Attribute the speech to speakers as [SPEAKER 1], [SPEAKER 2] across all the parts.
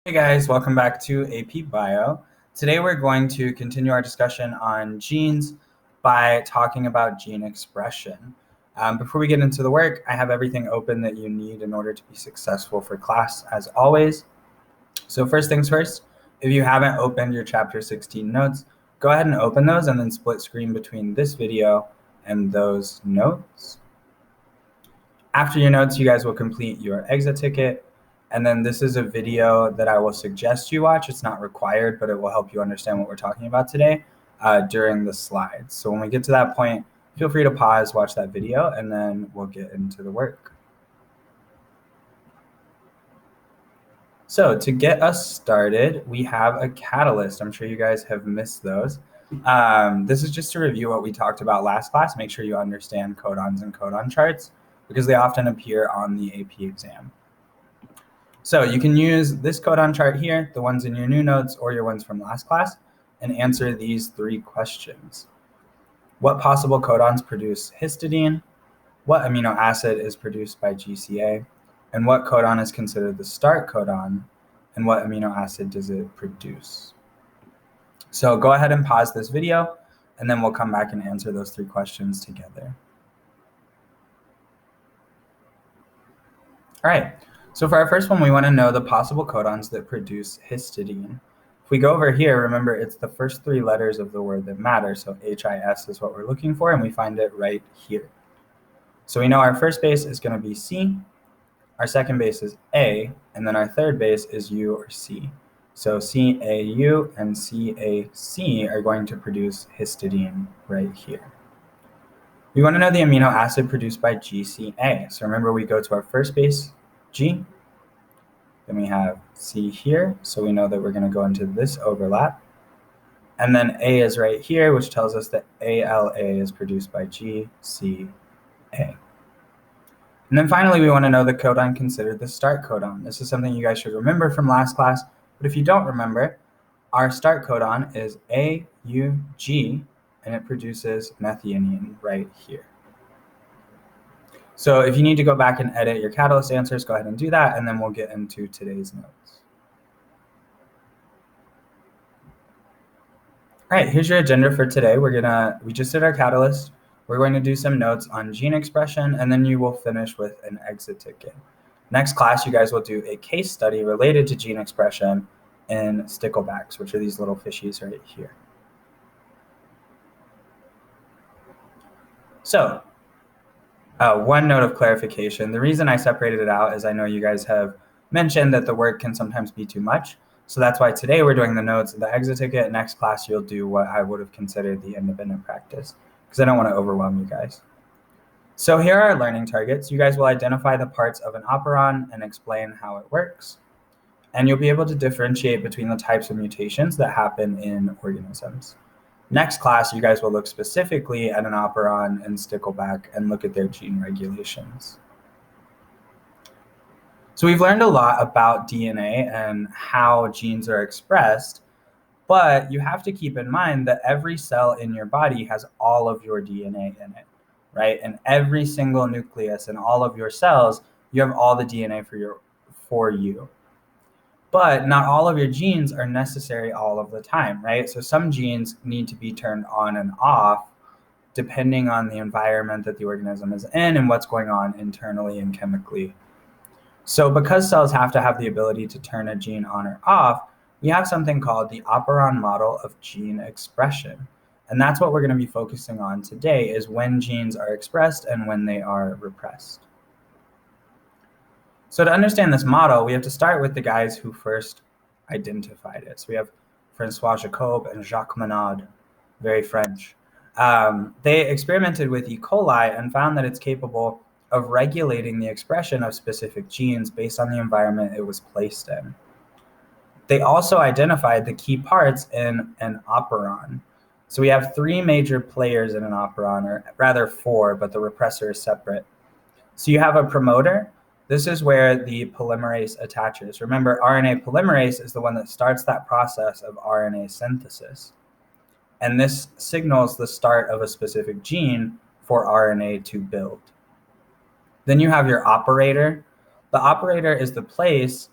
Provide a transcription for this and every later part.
[SPEAKER 1] Hey guys, welcome back to AP Bio. Today we're going to continue our discussion on genes by talking about gene expression. Before we get into the work, I have everything open that you need in order to be successful for class as always. So first things first, if you haven't opened your chapter 16 notes, go ahead and open those and then split screen between this video and those notes. After your notes, you guys will complete your exit ticket. And then this is a video that I will suggest you watch. It's not required, but it will help you understand what we're talking about today during the slides. So when we get to that point, feel free to pause, watch that video, and then we'll get into the work. So to get us started, we have a catalyst. I'm sure you guys have missed those. This is just to review what we talked about last class. Make sure you understand codons and codon charts because they often appear on the AP exam. So you can use this codon chart here, the ones in your new notes or your ones from last class, and answer these three questions. What possible codons produce histidine? What amino acid is produced by GCA? And what codon is considered the start codon? And what amino acid does it produce? So go ahead and pause this video, and then we'll come back and answer those three questions together. All right. So for our first one, we want to know the possible codons that produce histidine. If we go over here, remember it's the first three letters of the word that matter. So HIS is what we're looking for, and we find it right here. So we know our first base is going to be C, our second base is A, and then our third base is U or C. So CAU and CAC are going to produce histidine right here. We want to know the amino acid produced by GCA. So remember, we go to our first base, G, then we have C here, so we know that we're going to go into this overlap. And then A is right here, which tells us that ALA is produced by GCA. And then finally, we want to know the codon considered the start codon. This is something you guys should remember from last class, but if you don't remember, our start codon is AUG, and it produces methionine right here. So if you need to go back and edit your catalyst answers, go ahead and do that, and then we'll get into today's notes. All right, here's your agenda for today. We just did our catalyst. We're going to do some notes on gene expression, and then you will finish with an exit ticket. Next class, you guys will do a case study related to gene expression in sticklebacks, which are these little fishies right here. So, one note of clarification. The reason I separated it out is I know you guys have mentioned that the work can sometimes be too much. So that's why today we're doing the notes and the exit ticket. Next class, you'll do what I would have considered the independent practice because I don't want to overwhelm you guys. So here are our learning targets. You guys will identify the parts of an operon and explain how it works. And you'll be able to differentiate between the types of mutations that happen in organisms. Next class, you guys will look specifically at an operon and stickleback and look at their gene regulations. So we've learned a lot about DNA and how genes are expressed, but you have to keep in mind that every cell in your body has all of your DNA in it, right? And every single nucleus in all of your cells, you have all the DNA for you. But not all of your genes are necessary all of the time, right? So some genes need to be turned on and off depending on the environment that the organism is in and what's going on internally and chemically. So because cells have to have the ability to turn a gene on or off, we have something called the Operon model of gene expression. And that's what we're going to be focusing on today, is when genes are expressed and when they are repressed. So to understand this model, we have to start with the guys who first identified it. So we have Francois Jacob and Jacques Monod, very French. They experimented with E. coli and found that it's capable of regulating the expression of specific genes based on the environment it was placed in. They also identified the key parts in an operon. So we have three major players in an operon, or rather four, but the repressor is separate. So you have a promoter. This is where the polymerase attaches. Remember, RNA polymerase is the one that starts that process of RNA synthesis. And this signals the start of a specific gene for RNA to build. Then you have your operator. The operator is the place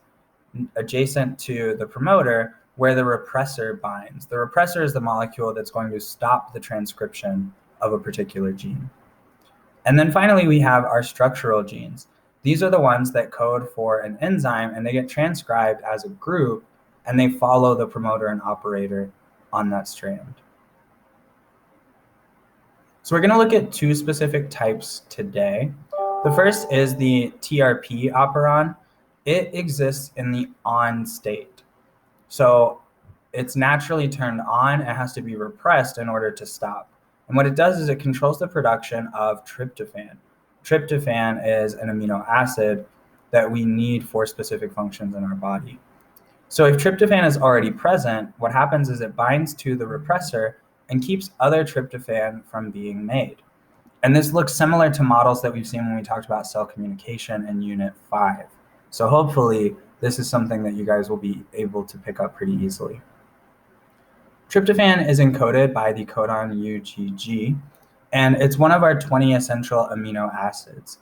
[SPEAKER 1] adjacent to the promoter where the repressor binds. The repressor is the molecule that's going to stop the transcription of a particular gene. And then finally, we have our structural genes. These are the ones that code for an enzyme, and they get transcribed as a group, and they follow the promoter and operator on that strand. So we're going to look at two specific types today. The first is the TRP operon. It exists in the on state. So it's naturally turned on. It has to be repressed in order to stop. And what it does is it controls the production of tryptophan. Tryptophan is an amino acid that we need for specific functions in our body. So if tryptophan is already present, what happens is it binds to the repressor and keeps other tryptophan from being made. And this looks similar to models that we've seen when we talked about cell communication in Unit 5. So hopefully this is something that you guys will be able to pick up pretty easily. Tryptophan is encoded by the codon UGG, and it's one of our 20 essential amino acids.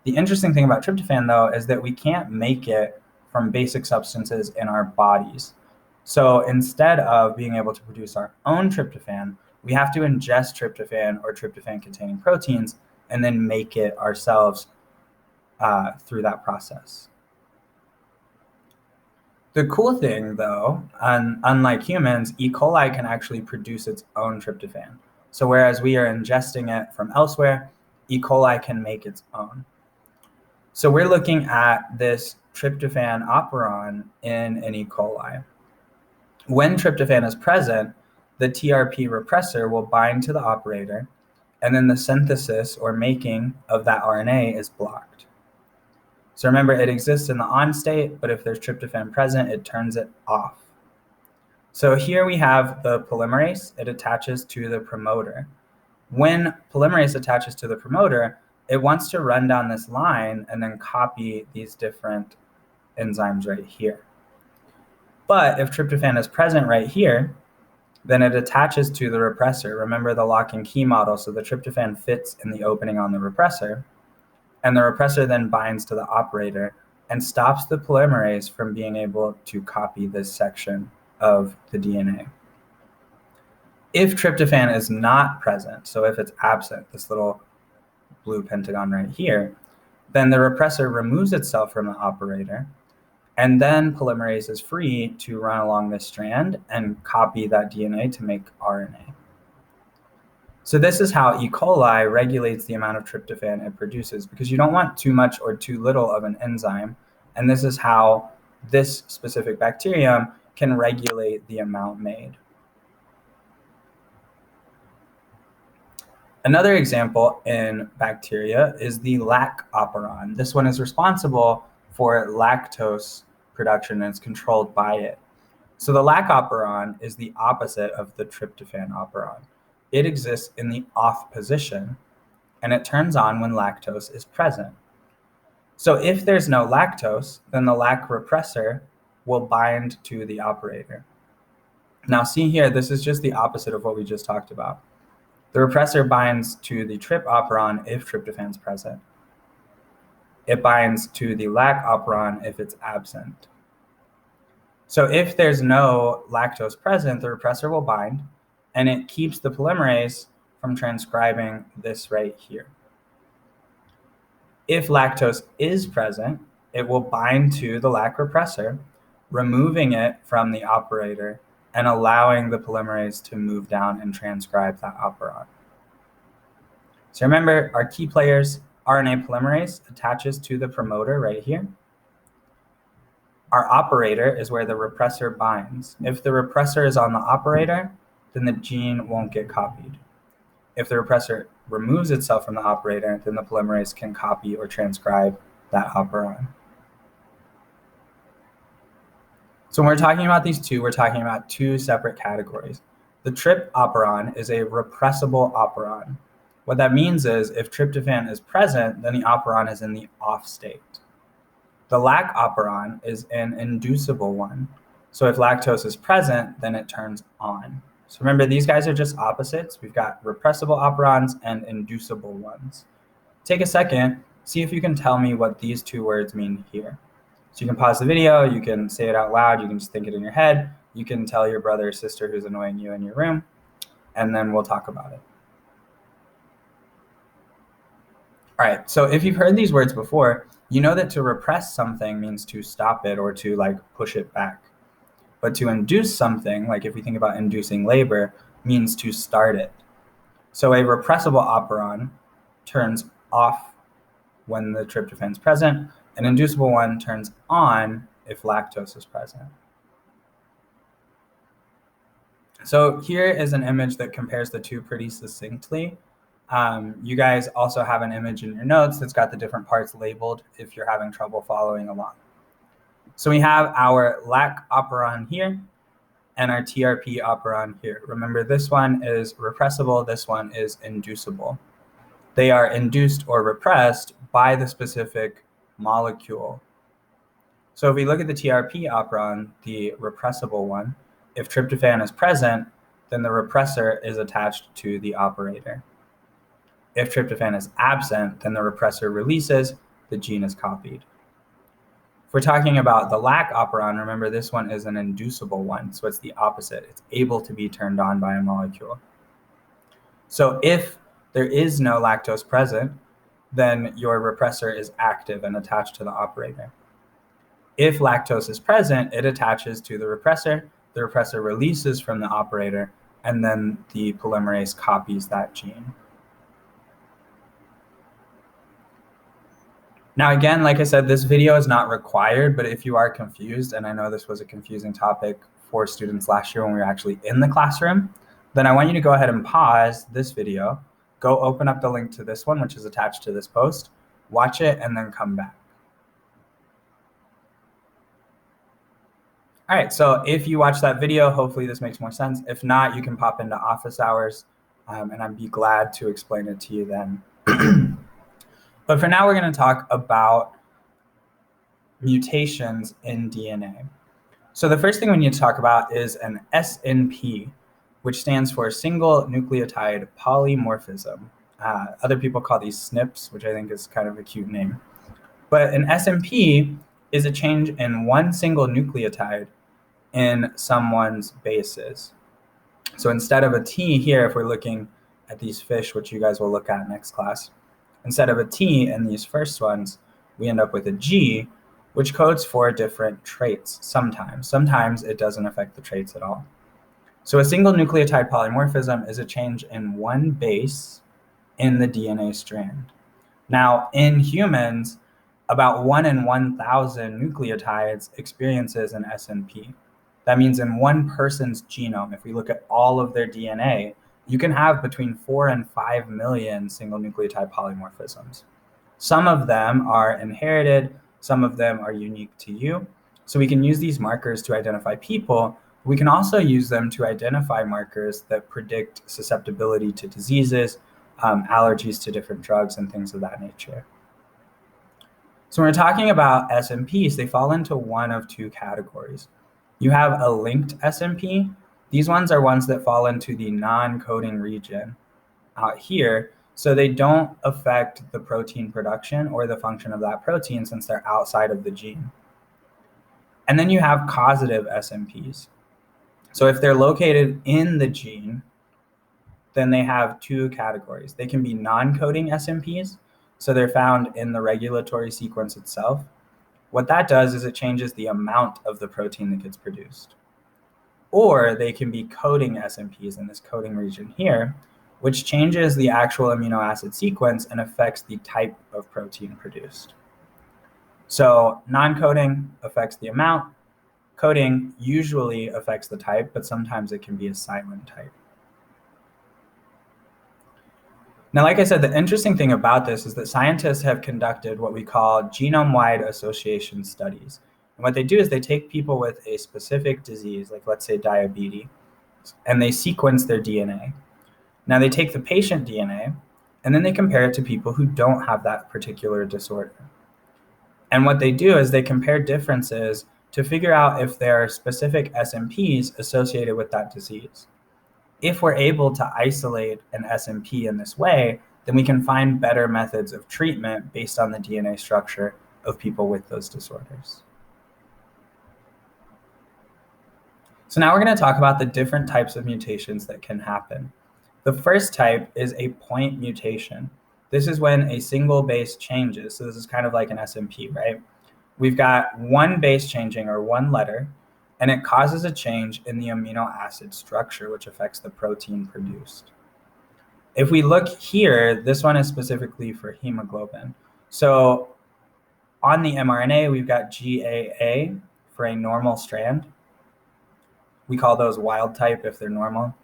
[SPEAKER 1] The interesting thing about tryptophan, though, is that we can't make it from basic substances in our bodies. So instead of being able to produce our own tryptophan, we have to ingest tryptophan or tryptophan-containing proteins and then make it ourselves through that process. The cool thing, though, unlike humans, E. coli can actually produce its own tryptophan. So whereas we are ingesting it from elsewhere, E. coli can make its own. So we're looking at this tryptophan operon in an E. coli. When tryptophan is present, the TRP repressor will bind to the operator, and then the synthesis or making of that RNA is blocked. So remember, it exists in the on state, but if there's tryptophan present, it turns it off. So here we have the polymerase. It attaches to the promoter. When polymerase attaches to the promoter, it wants to run down this line and then copy these different enzymes right here. But if tryptophan is present right here, then it attaches to the repressor. Remember the lock and key model, so the tryptophan fits in the opening on the repressor, and the repressor then binds to the operator and stops the polymerase from being able to copy this section of the DNA. If tryptophan is not present, so if it's absent, this little blue pentagon right here, then the repressor removes itself from the operator, and then polymerase is free to run along this strand and copy that DNA to make RNA. So this is how E. coli regulates the amount of tryptophan it produces, because you don't want too much or too little of an enzyme. And this is how this specific bacterium can regulate the amount made. Another example in bacteria is the Lac Operon. This one is responsible for lactose production, and it's controlled by it. So the Lac Operon is the opposite of the tryptophan operon. It exists in the off position, and it turns on when lactose is present. So if there's no lactose, then the Lac repressor will bind to the operator. Now see here, this is just the opposite of what we just talked about. The repressor binds to the trip operon if tryptophan is present. It binds to the Lac operon if it's absent. So if there's no lactose present, the repressor will bind, and it keeps the polymerase from transcribing this right here. If lactose is present, it will bind to the Lac repressor, removing it from the operator and allowing the polymerase to move down and transcribe that operon. So remember, our key players, RNA polymerase attaches to the promoter right here. Our operator is where the repressor binds. If the repressor is on the operator, then the gene won't get copied. If the repressor removes itself from the operator, then the polymerase can copy or transcribe that operon. So when we're talking about these two, we're talking about two separate categories. The trip operon is a repressible operon. What that means is if tryptophan is present, then the operon is in the off state. The Lac operon is an inducible one. So if lactose is present, then it turns on. So remember, these guys are just opposites. We've got repressible operons and inducible ones. Take a second, see if you can tell me what these two words mean here. So you can pause the video, you can say it out loud, you can just think it in your head, you can tell your brother or sister who's annoying you in your room, and then we'll talk about it. All right, so if you've heard these words before, you know that to repress something means to stop it or to like push it back. But to induce something, like if we think about inducing labor, means to start it. So a repressible operon turns off when the tryptophan is present. An inducible one turns on if lactose is present. So here is an image that compares the two pretty succinctly. You guys also have an image in your notes that's got the different parts labeled if you're having trouble following along. So we have our Lac Operon here and our TRP Operon here. Remember, this one is repressible, this one is inducible. They are induced or repressed by the specific molecule. So if we look at the TRP operon, the repressible one, if tryptophan is present, then the repressor is attached to the operator. If tryptophan is absent, then the repressor releases, the gene is copied. If we're talking about the Lac operon, remember this one is an inducible one, so it's the opposite. It's able to be turned on by a molecule. So if there is no lactose present, then your repressor is active and attached to the operator. If lactose is present, it attaches to the repressor releases from the operator, and then the polymerase copies that gene. Now, again, like I said, this video is not required, but if you are confused, and I know this was a confusing topic for students last year when we were actually in the classroom, then I want you to go ahead and pause this video, go open up the link to this one, which is attached to this post, watch it, and then come back. All right, so if you watch that video, hopefully this makes more sense. If not, you can pop into office hours, and I'd be glad to explain it to you then. But for now, we're going to talk about mutations in DNA. So the first thing we need to talk about is an SNP, which stands for single nucleotide polymorphism. Other people call these SNPs, which I think is kind of a cute name. But an SNP is a change in one single nucleotide in someone's bases. So instead of a T here, if we're looking at these fish, which you guys will look at next class, instead of a T in these first ones, we end up with a G, which codes for different traits sometimes. Sometimes it doesn't affect the traits at all. So a single nucleotide polymorphism is a change in one base in the DNA strand. Now, in humans, about 1 in 1,000 nucleotides experiences an SNP. That means in one person's genome, if we look at all of their DNA, you can have between 4 and 5 million single nucleotide polymorphisms. Some of them are inherited, some of them are unique to you. So we can use these markers to identify people. We can also use them to identify markers that predict susceptibility to diseases, allergies to different drugs, and things of that nature. So when we're talking about SNPs, they fall into one of two categories. You have a linked SNP. These ones are ones that fall into the non-coding region out here, so they don't affect the protein production or the function of that protein since they're outside of the gene. And then you have causative SNPs. So if they're located in the gene, then they have two categories. They can be non-coding SNPs, so they're found in the regulatory sequence itself. What that does is it changes the amount of the protein that gets produced. Or they can be coding SNPs in this coding region here, which changes the actual amino acid sequence and affects the type of protein produced. So non-coding affects the amount. Coding usually affects the type, but sometimes it can be a silent type. Now, like I said, the interesting thing about this is that scientists have conducted what we call genome-wide association studies. And what they do is they take people with a specific disease, like let's say diabetes, and they sequence their DNA. Now they take the patient DNA, and then they compare it to people who don't have that particular disorder. And what they do is they compare differences to figure out if there are specific SNPs associated with that disease. If we're able to isolate an SNP in this way, then we can find better methods of treatment based on the DNA structure of people with those disorders. So now we're going to talk about the different types of mutations that can happen. The first type is a point mutation. This is when a single base changes. So this is kind of like an SNP, right? We've got one base changing, or one letter, and it causes a change in the amino acid structure, which affects the protein produced. If we look here, this one is specifically for hemoglobin. So on the mRNA, we've got GAA for a normal strand. We call those wild type if they're normal.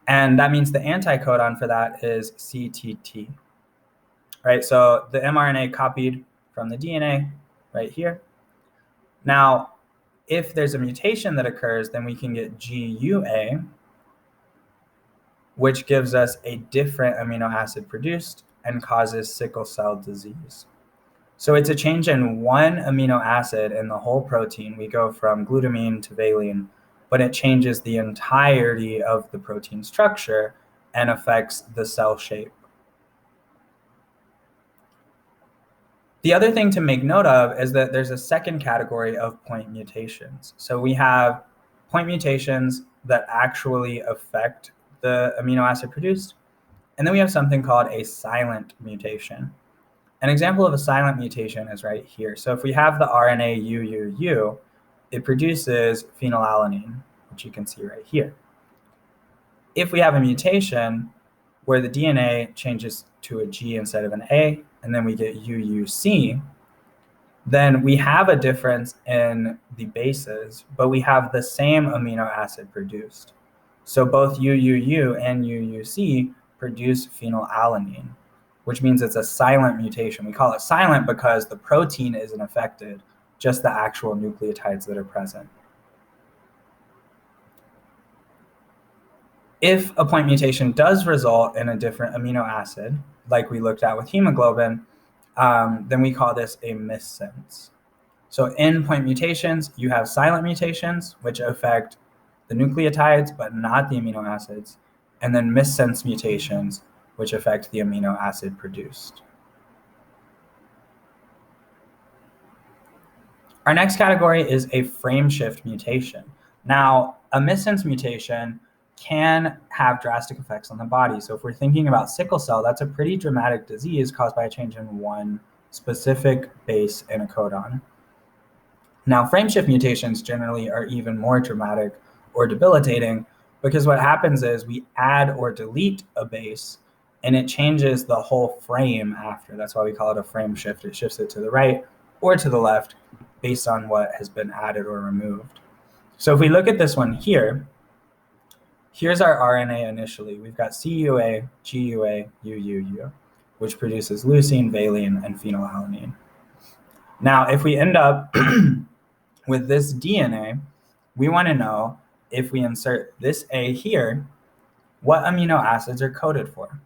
[SPEAKER 1] And that means the anticodon for that is CTT, right? So the mRNA copied from the DNA right here. Now, if there's a mutation that occurs, then we can get GUA, which gives us a different amino acid produced and causes sickle cell disease. So it's a change in one amino acid in the whole protein. We go from glutamine to valine, but it changes the entirety of the protein structure and affects the cell shape. The other thing to make note of is that there's a second category of point mutations. So we have point mutations that actually affect the amino acid produced, and then we have something called a silent mutation. An example of a silent mutation is right here. So if we have the RNA UUU, it produces phenylalanine, which you can see right here. If we have a mutation where the DNA changes to a G instead of an A, and then we get UUC, then we have a difference in the bases, but we have the same amino acid produced. So both UUU and UUC produce phenylalanine, which means it's a silent mutation. We call it silent because the protein isn't affected, just the actual nucleotides that are present. If a point mutation does result in a different amino acid, like we looked at with hemoglobin, then we call this a missense. So in point mutations, you have silent mutations, which affect the nucleotides, but not the amino acids, and then missense mutations, which affect the amino acid produced. Our next category is a frameshift mutation. Now, a missense mutation can have drastic effects on the body. So if we're thinking about sickle cell, that's a pretty dramatic disease caused by a change in one specific base in a codon. Now, frameshift mutations generally are even more dramatic or debilitating because what happens is we add or delete a base and it changes the whole frame after. That's why we call it a frameshift. It shifts it to the right or to the left based on what has been added or removed. So if we look at this one here, here's our RNA initially. We've got CUA, GUA, UUU, which produces leucine, valine, and phenylalanine. Now, if we end up with this DNA, we want to know if we insert this A here, what amino acids are coded for.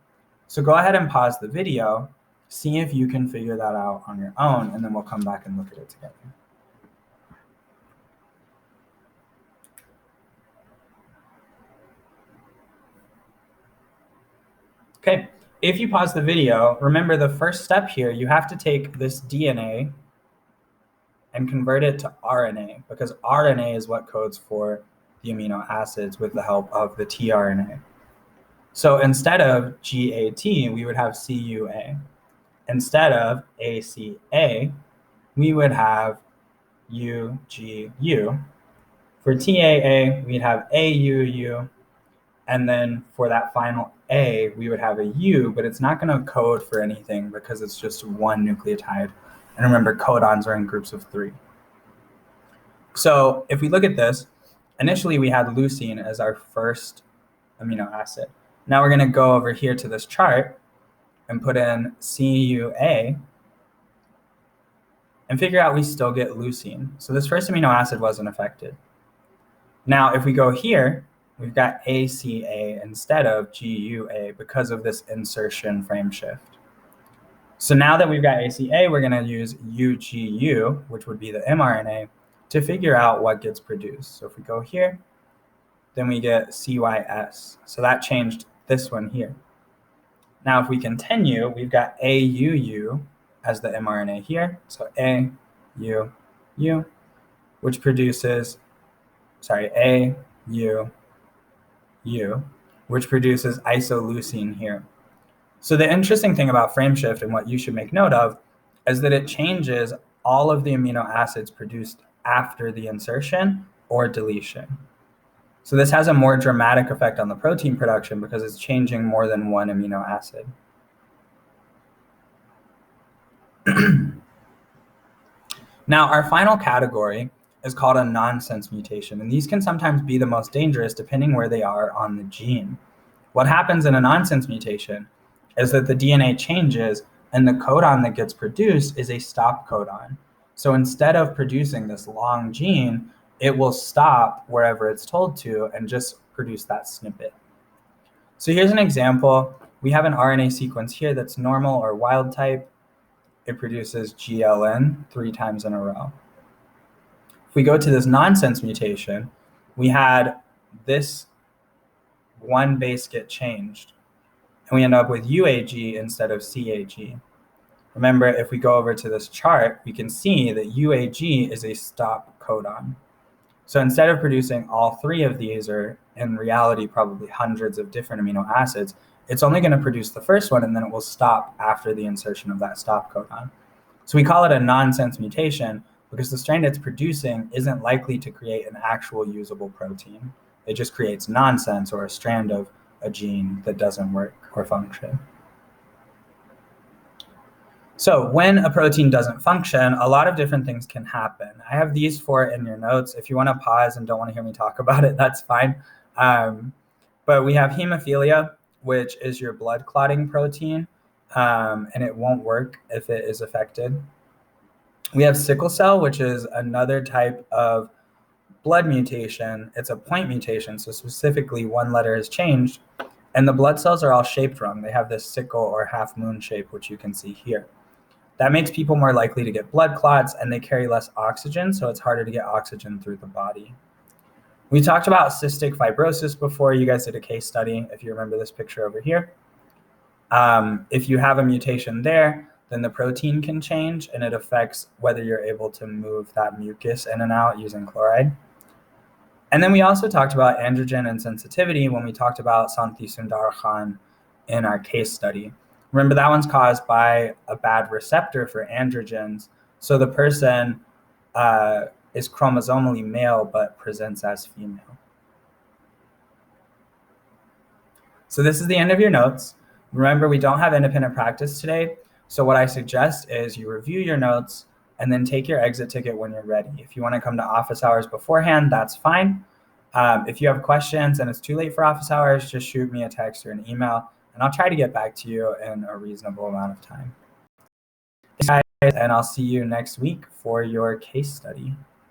[SPEAKER 1] So go ahead and pause the video, see if you can figure that out on your own, and then we'll come back and look at it together. Okay, if you pause the video, remember the first step here, you have to take this DNA and convert it to RNA, because RNA is what codes for the amino acids with the help of the tRNA. So instead of GAT, we would have CUA. Instead of ACA, we would have UGU. For TAA, we'd have AUU. And then for that final A, we would have a U, but it's not going to code for anything because it's just one nucleotide. And remember, codons are in groups of 3. So if we look at this, initially we had leucine as our first amino acid. Now we're going to go over here to this chart and put in CUA and figure out we still get leucine. So this first amino acid wasn't affected. Now if we go here, we've got ACA instead of GUA because of this insertion frameshift. So now that we've got ACA, we're going to use UGU, which would be the mRNA, to figure out what gets produced. So if we go here, then we get CYS. So that changed this one here. Now if we continue, we've got AUU as the mRNA here. So AUU, which produces which produces isoleucine here. So the interesting thing about frameshift and what you should make note of is that it changes all of the amino acids produced after the insertion or deletion. So this has a more dramatic effect on the protein production because it's changing more than one amino acid. Now, our final category is called a nonsense mutation, and these can sometimes be the most dangerous depending where they are on the gene. What happens in a nonsense mutation is that the DNA changes and the codon that gets produced is a stop codon. So instead of producing this long gene, it will stop wherever it's told to and just produce that snippet. So here's an example. We have an RNA sequence here that's normal or wild type. It produces GLN 3 times in a row. If we go to this nonsense mutation, we had this one base get changed, and we end up with UAG instead of CAG. Remember, if we go over to this chart, we can see that UAG is a stop codon. So instead of producing all 3 of these, or in reality, probably hundreds of different amino acids, it's only going to produce the first one, and then it will stop after the insertion of that stop codon. So we call it a nonsense mutation because the strain it's producing isn't likely to create an actual usable protein. It just creates nonsense, or a strand of a gene that doesn't work or function. So when a protein doesn't function, a lot of different things can happen. I have these 4 in your notes. If you want to pause and don't want to hear me talk about it, that's fine. But we have hemophilia, which is your blood clotting protein, and it won't work if it is affected. We have sickle cell, which is another type of blood mutation. It's a point mutation, so specifically one letter is changed, and the blood cells are all shaped wrong. They have this sickle or half moon shape, which you can see here. That makes people more likely to get blood clots, and they carry less oxygen, so it's harder to get oxygen through the body. We talked about cystic fibrosis before. You guys did a case study, if you remember this picture over here. If you have a mutation there, then the protein can change, and it affects whether you're able to move that mucus in and out using chloride. And then we also talked about androgen insensitivity when we talked about Santi Sundar Khan in our case study. Remember, that one's caused by a bad receptor for androgens. So the person is chromosomally male but presents as female. So this is the end of your notes. Remember, we don't have independent practice today. So what I suggest is you review your notes and then take your exit ticket when you're ready. If you want to come to office hours beforehand, that's fine. If you have questions and it's too late for office hours, just shoot me a text or an email, and I'll try to get back to you in a reasonable amount of time. Thanks, guys, and I'll see you next week for your case study.